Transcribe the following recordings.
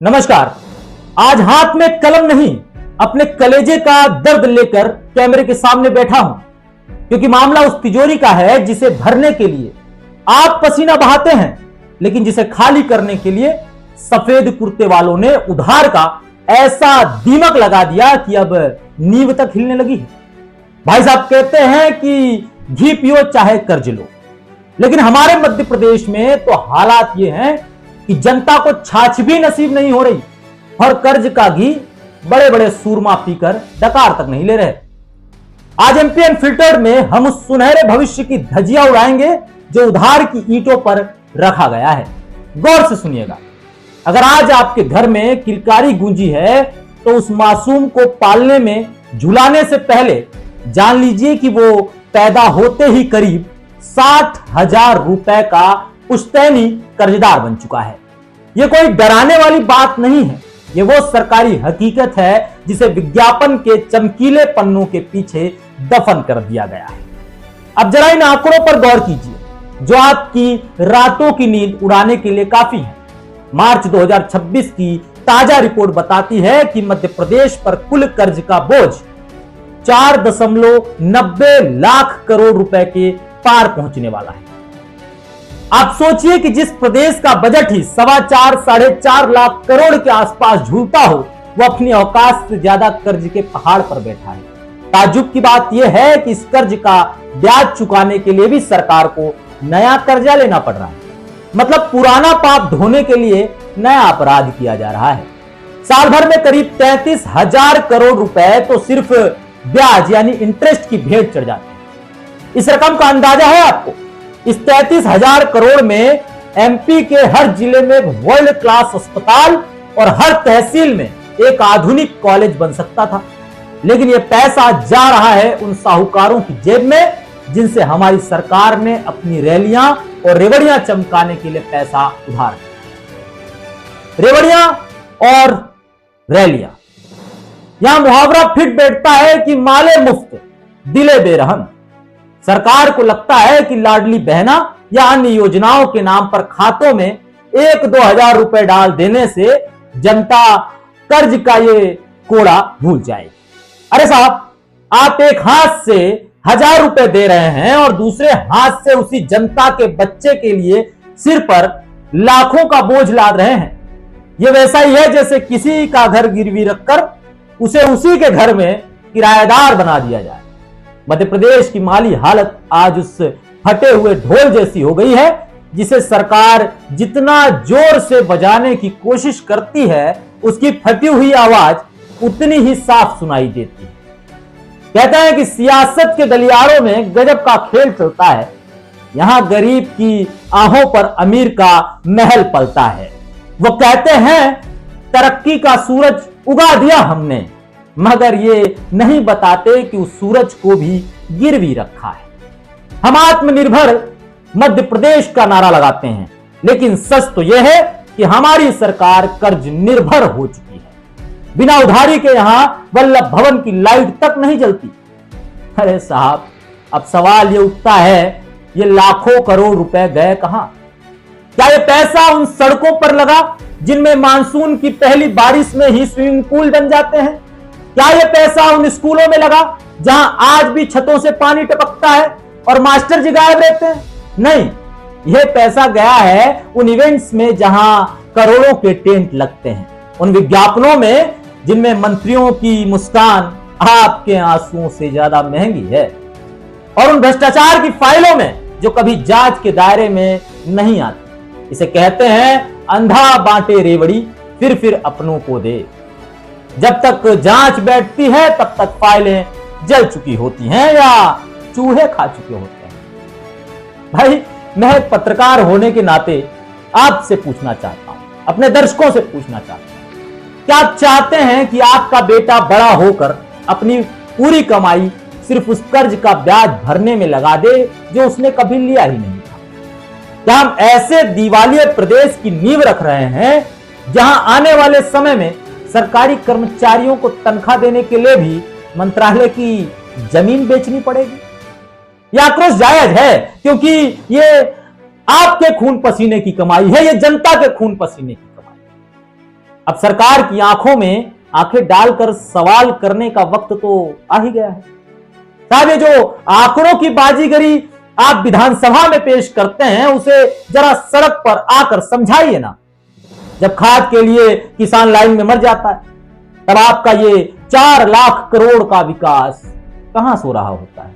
नमस्कार। आज हाथ में कलम नहीं, अपने कलेजे का दर्द लेकर कैमरे के सामने बैठा हूं, क्योंकि मामला उस तिजोरी का है जिसे भरने के लिए आप पसीना बहाते हैं, लेकिन जिसे खाली करने के लिए सफेद कुर्ते वालों ने उधार का ऐसा दीमक लगा दिया कि अब नींव तक हिलने लगी है। भाई साहब कहते हैं कि घी पियो चाहे कर्ज लो, लेकिन हमारे मध्य प्रदेश में तो हालात ये हैं कि जनता को छाछ भी नसीब नहीं हो रही और कर्ज का घी बड़े बड़े सूरमा पीकर डकार तक नहीं ले रहे। आज एमपी अनफिल्टर्ड में हम उस सुनहरे भविष्य की धज्जियां उड़ाएंगे जो उधार की ईंटों पर रखा गया है। गौर से सुनिएगा। अगर आज आपके घर में किलकारी गूंजी है तो उस मासूम को पालने में झुलाने से पहले जान लीजिए कि वो पैदा होते ही करीब 60,000 रुपए का पुश्तैनी कर्जदार बन चुका है। यह कोई डराने वाली बात नहीं है, यह वो सरकारी हकीकत है जिसे विज्ञापन के चमकीले पन्नों के पीछे दफन कर दिया गया है। अब जरा इन आंकड़ों पर गौर कीजिए जो आपकी रातों की नींद उड़ाने के लिए काफी है। मार्च 2026 की ताजा रिपोर्ट बताती है कि मध्य प्रदेश पर कुल कर्ज का बोझ 4.90 लाख करोड़ रुपए के पार पहुंचने वाला है। आप सोचिए कि जिस प्रदेश का बजट ही 4.25 साढ़े 4 लाख करोड़ के आसपास झूलता हो, वो अपनी औकात से ज्यादा कर्ज के पहाड़ पर बैठा है। ताज्जुब की बात यह है कि इस कर्ज का ब्याज चुकाने के लिए भी सरकार को नया कर्जा लेना पड़ रहा है। मतलब पुराना पाप धोने के लिए नया अपराध किया जा रहा है। साल भर में करीब 33,000 करोड़ रुपए तो सिर्फ ब्याज यानी इंटरेस्ट की भेंट चढ़ जाती है। इस रकम का अंदाजा है आपको? इस 33,000 करोड़ में एमपी के हर जिले में वर्ल्ड क्लास अस्पताल और हर तहसील में एक आधुनिक कॉलेज बन सकता था। लेकिन यह पैसा जा रहा है उन साहूकारों की जेब में जिनसे हमारी सरकार ने अपनी रैलियां और रेवड़ियां चमकाने के लिए पैसा उधार किया। रेवड़ियां और रैलियां, यहां मुहावरा फिट बैठता है कि माले मुफ्त दिले बेरहम। सरकार को लगता है कि लाडली बहना या अन्य योजनाओं के नाम पर खातों में 1-2 हजार रुपए डाल देने से जनता कर्ज का ये कोड़ा भूल जाएगी। अरे साहब, आप एक हाथ से 1,000 रुपए दे रहे हैं और दूसरे हाथ से उसी जनता के बच्चे के लिए सिर पर लाखों का बोझ लाद रहे हैं। यह वैसा ही है जैसे किसी का घर गिरवी रखकर उसे उसी के घर में किराएदार बना दिया जाए। मध्य प्रदेश की माली हालत आज उस फटे हुए ढोल जैसी हो गई है जिसे सरकार जितना जोर से बजाने की कोशिश करती है उसकी फटी हुई आवाज उतनी ही साफ सुनाई देती है। कहते हैं कि सियासत के गलियारों में गजब का खेल चलता है। यहां गरीब की आहों पर अमीर का महल पलता है। वो कहते हैं तरक्की का सूरज उगा दिया हमने, मगर ये नहीं बताते कि उस सूरज को भी गिरवी रखा है। हम आत्मनिर्भर मध्य प्रदेश का नारा लगाते हैं, लेकिन सच तो यह है कि हमारी सरकार कर्ज निर्भर हो चुकी है। बिना उधारी के यहां वल्लभ भवन की लाइट तक नहीं जलती। अरे साहब, अब सवाल यह उठता है, ये लाखों करोड़ रुपए गए कहां? क्या ये पैसा उन सड़कों पर लगा जिनमें मानसून की पहली बारिश में ही स्विमिंग पूल बन जाते हैं? क्या यह पैसा उन स्कूलों में लगा जहां आज भी छतों से पानी टपकता है और मास्टर जी गायब रहते हैं? नहीं, यह पैसा गया है उन इवेंट्स में जहां करोड़ों के टेंट लगते हैं, उन विज्ञापनों में जिनमें मंत्रियों की मुस्कान आपके आंसुओं से ज्यादा महंगी है, और उन भ्रष्टाचार की फाइलों में जो कभी जांच के दायरे में नहीं आती। इसे कहते हैं अंधा बांटे रेवड़ी फिर अपनों को दे। जब तक जांच बैठती है तब तक फाइलें जल चुकी होती हैं या चूहे खा चुके होते हैं। भाई, मैं पत्रकार होने के नाते आपसे पूछना चाहता हूं, अपने दर्शकों से पूछना चाहता हूं, क्या आप चाहते हैं कि आपका बेटा बड़ा होकर अपनी पूरी कमाई सिर्फ उस कर्ज का ब्याज भरने में लगा दे जो उसने कभी लिया ही नहीं था? क्या हम ऐसे दिवालिये प्रदेश की नींव रख रहे हैं जहां आने वाले समय में सरकारी कर्मचारियों को तनख्वाह देने के लिए भी मंत्रालय की जमीन बेचनी पड़ेगी? यह आक्रोश जायज है क्योंकि ये आपके खून पसीने की कमाई है, ये जनता के खून पसीने की कमाई। अब सरकार की आंखों में आंखें डालकर सवाल करने का वक्त तो आ ही गया है। साहब, ये जो आंकड़ों की बाजीगरी आप विधानसभा में पेश करते हैं, उसे जरा सड़क पर आकर समझाइए ना। जब खाद के लिए किसान लाइन में मर जाता है, तब आपका ये 4 लाख करोड़ का विकास कहां सो रहा होता है।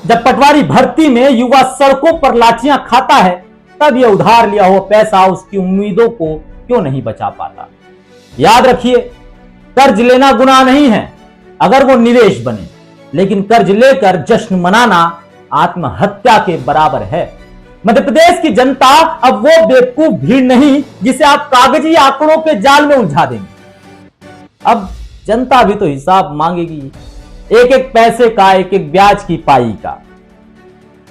जब पटवारी भर्ती में युवा सड़कों पर लाठियां खाता है, तब यह उधार लिया हुआ पैसा उसकी उम्मीदों को क्यों नहीं बचा पाता। याद रखिए, कर्ज लेना गुनाह नहीं है अगर वो निवेश बने, लेकिन कर्ज लेकर जश्न मनाना आत्महत्या के बराबर है। मध्य प्रदेश की जनता अब वो बेवकूफ भीड़ नहीं जिसे आप कागजी आंकड़ों के जाल में उलझा देंगे। अब जनता भी तो हिसाब मांगेगी, एक एक पैसे का, एक एक ब्याज की पाई का,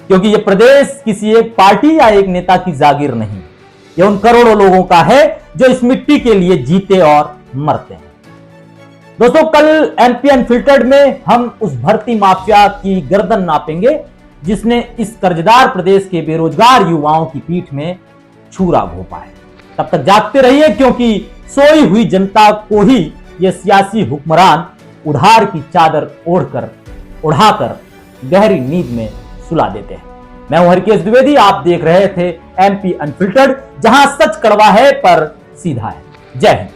क्योंकि यह प्रदेश किसी एक पार्टी या एक नेता की जागीर नहीं, यह उन करोड़ों लोगों का है जो इस मिट्टी के लिए जीते और मरते हैं। दोस्तों, कल एमपी अनफिल्टर्ड में हम उस भर्ती माफिया की गर्दन नापेंगे जिसने इस कर्जदार प्रदेश के बेरोजगार युवाओं की पीठ में छुरा घोंपा है। तब तक जागते रहिए, क्योंकि सोई हुई जनता को ही ये सियासी हुक्मरान उधार की चादर उड़ाकर गहरी नींद में सुला देते हैं। मैं हूं हरकेश द्विवेदी, आप देख रहे थे एमपी अनफिल्टर्ड, जहां सच कड़वा है पर सीधा है। जय हिंद।